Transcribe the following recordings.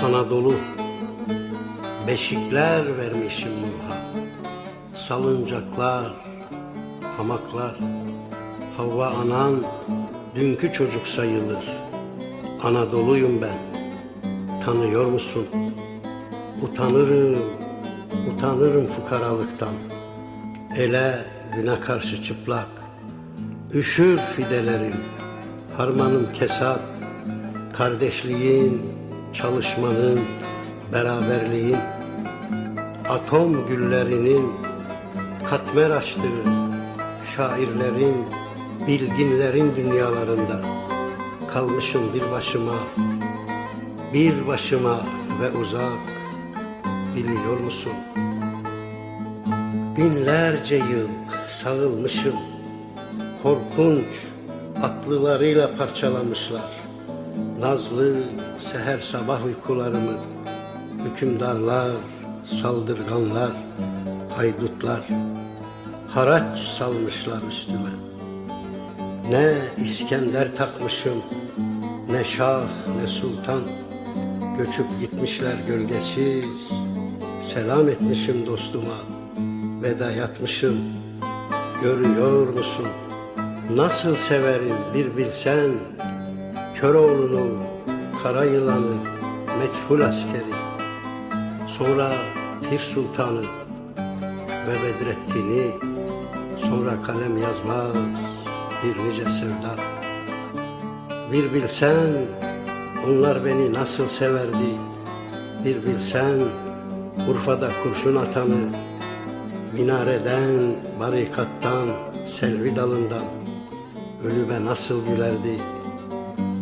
Anadolu, beşikler vermişim Nurha. Salıncaklar, hamaklar. Havva anan dünkü çocuk sayılır. Anadolu'yum ben, tanıyor musun? Utanırım, utanırım fukaralıktan. Ele güne karşı çıplak, üşür fidelerim. Harmanım kesap, kardeşliğin, çalışmanın, beraberliğin, atom güllerinin katmer açtığı şairlerin, bilginlerin dünyalarında kalmışım bir başıma ve uzak, biliyor musun? Binlerce yıl sağılmışım, korkunç atlılarıyla parçalamışlar. Nazlı seher sabah uykularımı hükümdarlar, saldırganlar, haydutlar haraç salmışlar üstüme. Ne İskender takmışım, ne şah ne sultan, göçüp gitmişler gölgesiz. Selam etmişim dostuma, veda yatmışım. Görüyor musun nasıl severim bir bilsen, Köroğlu'nu, kara yılanı, meçhul askeri, sonra Pir Sultan'ı ve Bedrettin'i, sonra kalem yazmaz bir nice sevda. Bir bilsen onlar beni nasıl severdi, bir bilsen Urfa'da kurşun atanı, minareden, barikattan, selvi dalından ölüme nasıl gülerdi.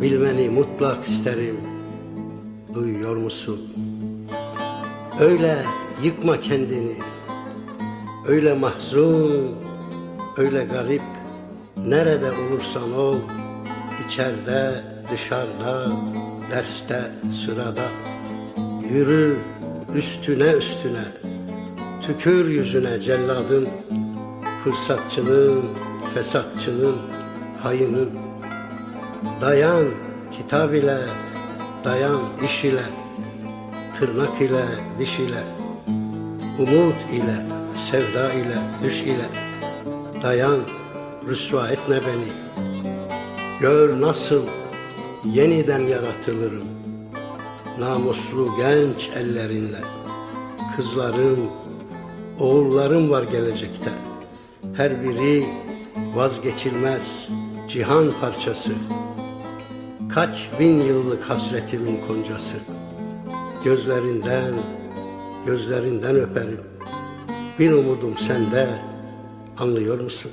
Bilmeni mutlak isterim, duyuyor musun? Öyle yıkma kendini, öyle mahzun, öyle garip. Nerede olursan ol, içeride, dışarıda, derste, sırada. Yürü üstüne üstüne, tükür yüzüne celladın, fırsatçının, fesatçının, hayının. Dayan kitap ile, dayan iş ile, tırnak ile, diş ile, umut ile, sevda ile, düş ile. Dayan, rüsva etme beni. Gör nasıl yeniden yaratılırım. Namuslu genç ellerinle. Kızlarım, oğullarım var gelecekte. Her biri vazgeçilmez cihan parçası. Kaç bin yıllık hasretimin koncası. Gözlerinden öperim. Bir umudum sende, anlıyor musun?